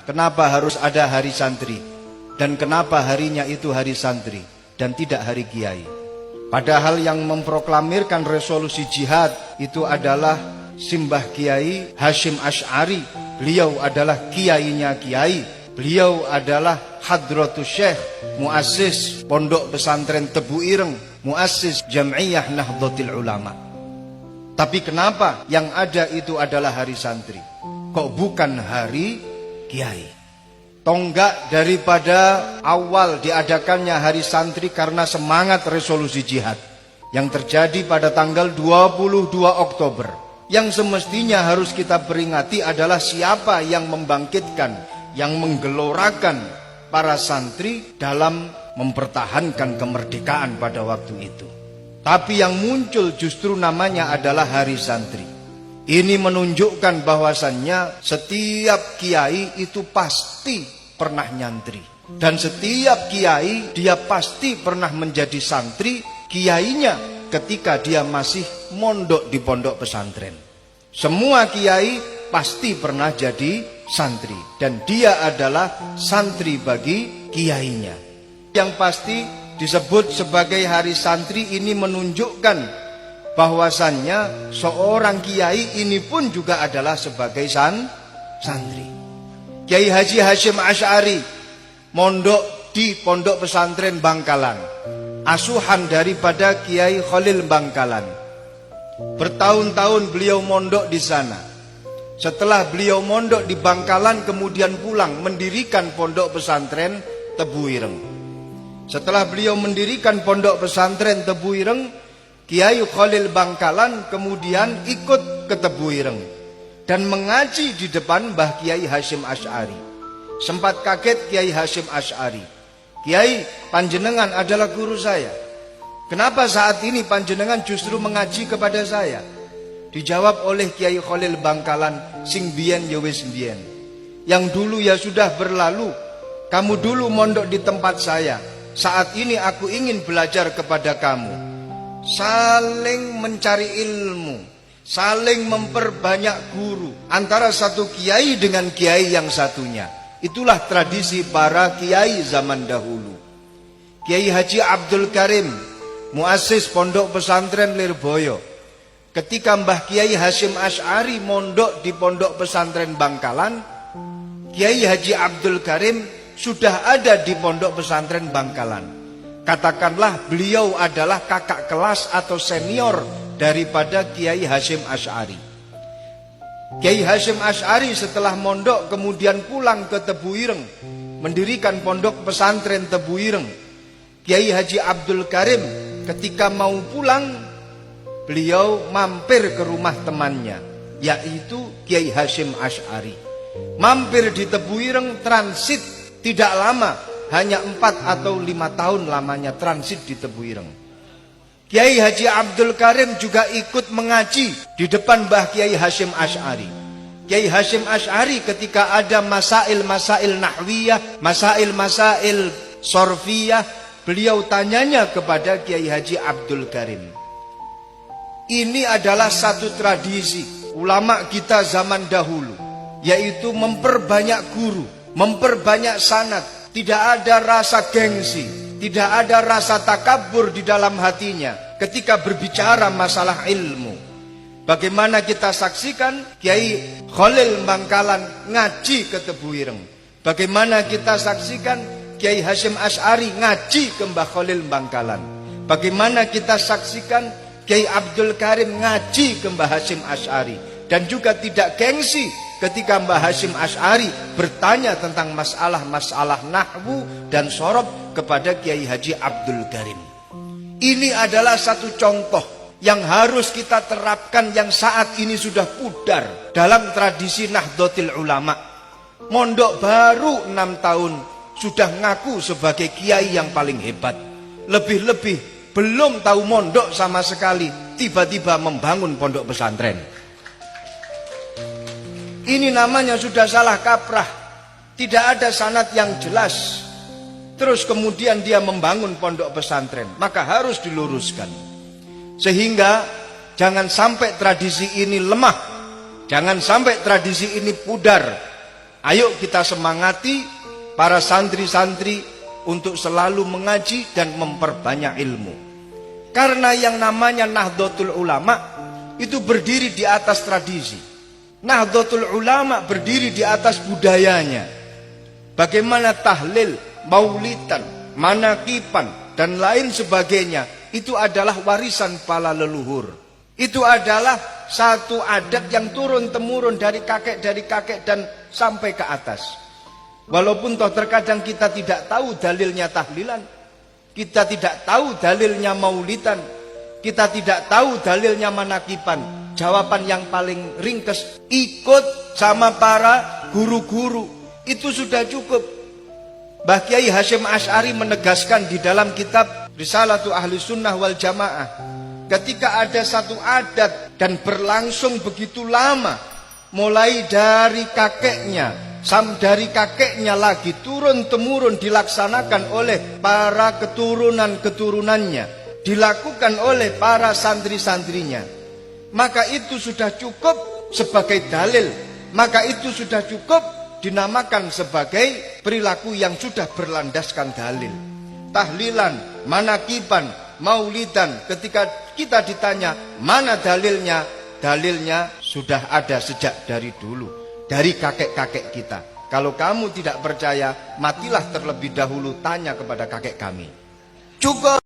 Kenapa harus ada hari santri? Dan kenapa harinya itu hari santri dan tidak hari kiai? Padahal yang memproklamirkan resolusi jihad itu adalah Simbah Kiai Hasyim Asy'ari. Beliau adalah kiainya kiai. Beliau adalah Hadratus Syekh, muassis Pondok Pesantren Tebu Ireng, muassis Jam'iyah Nahdlatul Ulama. Tapi kenapa yang ada itu adalah hari santri? Kok bukan hari kiai? Tonggak daripada awal diadakannya hari santri karena semangat resolusi jihad yang terjadi pada tanggal 22 Oktober. Yang semestinya harus kita peringati adalah siapa yang membangkitkan, yang menggelorakan para santri dalam mempertahankan kemerdekaan pada waktu itu. Tapi yang muncul justru namanya adalah hari santri. Ini menunjukkan bahwasannya setiap kiai itu pasti pernah nyantri. Dan setiap kiai dia pasti pernah menjadi santri kiainya ketika dia masih mondok di pondok pesantren. Semua kiai pasti pernah jadi santri. Dan dia adalah santri bagi kiainya. Yang pasti disebut sebagai hari santri ini menunjukkan bahwasannya seorang kiai ini pun juga adalah sebagai santri. Kiai Haji Hasyim Asy'ari mondok di Pondok Pesantren Bangkalan, asuhan daripada Kiai Khalil Bangkalan. Bertahun-tahun beliau mondok di sana. Setelah beliau mondok di Bangkalan kemudian pulang mendirikan Pondok Pesantren Tebu Ireng. Setelah beliau mendirikan Pondok Pesantren Tebu Ireng, Kiai Khalil Bangkalan kemudian ikut ke Tebu Ireng dan mengaji di depan Mbah Kiai Hasyim Asy'ari. Sempat kaget Kiai Hasyim Asy'ari. Kiai, panjenengan adalah guru saya. Kenapa saat ini panjenengan justru mengaji kepada saya? Dijawab oleh Kiai Khalil Bangkalan, sing biyen ya wis biyen. Yang dulu ya sudah berlalu. Kamu dulu mondok di tempat saya. Saat ini aku ingin belajar kepada kamu. Saling mencari ilmu, saling memperbanyak guru antara satu kiai dengan kiai yang satunya. Itulah tradisi para kiai zaman dahulu. Kiai Haji Abdul Karim, muassis Pondok Pesantren Lirboyo, ketika Mbah Kiai Hasyim Asy'ari mondok di Pondok Pesantren Bangkalan, Kiai Haji Abdul Karim sudah ada di Pondok Pesantren Bangkalan. Katakanlah beliau adalah kakak kelas atau senior daripada Kiai Hasyim Asy'ari. Kiai Hasyim Asy'ari setelah mondok kemudian pulang ke Tebu Ireng, mendirikan Pondok Pesantren Tebu Ireng. Kiai Haji Abdul Karim ketika mau pulang, beliau mampir ke rumah temannya, yaitu Kiai Hasyim Asy'ari. Mampir di Tebu Ireng, transit tidak lama, hanya 4 atau 5 tahun lamanya transit di Tebu Ireng. Kiai Haji Abdul Karim juga ikut mengaji di depan Mbah Kiai Hasyim Asy'ari. Kiai Hasyim Asy'ari ketika ada masail-masail nahwiyah, masail-masail sorfiyah, beliau tanyanya kepada Kiai Haji Abdul Karim. Ini adalah satu tradisi ulama kita zaman dahulu, yaitu memperbanyak guru, memperbanyak sanad. Tidak ada rasa gengsi, tidak ada rasa takabur di dalam hatinya ketika berbicara masalah ilmu. Bagaimana kita saksikan Kiai Khalil Bangkalan ngaji ke Tebu Ireng. Bagaimana kita saksikan Kiai Hasyim Asy'ari ngaji ke Mbah Khalil Bangkalan. Bagaimana kita saksikan Kiai Abdul Karim ngaji ke Mbah Hasyim Asy'ari. Dan juga tidak gengsi ketika Mbah Hasyim Asy'ari bertanya tentang masalah-masalah nahwu dan sorob kepada Kiai Haji Abdul Karim. Ini adalah satu contoh yang harus kita terapkan yang saat ini sudah pudar dalam tradisi Nahdlatul Ulama. Mondok baru 6 tahun sudah ngaku sebagai kiai yang paling hebat. Lebih-lebih belum tahu mondok sama sekali, tiba-tiba membangun pondok pesantren. Ini namanya sudah salah kaprah. Tidak ada sanad yang jelas. Terus kemudian dia membangun pondok pesantren. Maka harus diluruskan. Sehingga jangan sampai tradisi ini lemah. Jangan sampai tradisi ini pudar. Ayo kita semangati para santri-santri untuk selalu mengaji dan memperbanyak ilmu. Karena yang namanya Nahdlatul Ulama itu berdiri di atas tradisi. Nahdlatul Ulama berdiri di atas budayanya. Bagaimana tahlil, maulidan, manakiban, dan lain sebagainya, itu adalah warisan para leluhur. Itu adalah satu adat yang turun-temurun dari kakek dan sampai ke atas. Walaupun toh terkadang kita tidak tahu dalilnya tahlilan, kita tidak tahu dalilnya maulidan, kita tidak tahu dalilnya manakiban. Jawaban yang paling ringkes, ikut sama para guru-guru, itu sudah cukup. Mbah Kiai Hasyim Asy'ari menegaskan di dalam kitab Risalatu Ahli Sunnah wal Jamaah, ketika ada satu adat dan berlangsung begitu lama, mulai dari kakeknya, dari kakeknya lagi turun-temurun dilaksanakan oleh para keturunan-keturunannya, dilakukan oleh para santri-santrinya, maka itu sudah cukup sebagai dalil, maka itu sudah cukup dinamakan sebagai perilaku yang sudah berlandaskan dalil. Tahlilan, manakiban, maulidan, ketika kita ditanya mana dalilnya, dalilnya sudah ada sejak dari dulu, dari kakek-kakek kita. Kalau kamu tidak percaya, matilah terlebih dahulu, tanya kepada kakek kami. Cukup.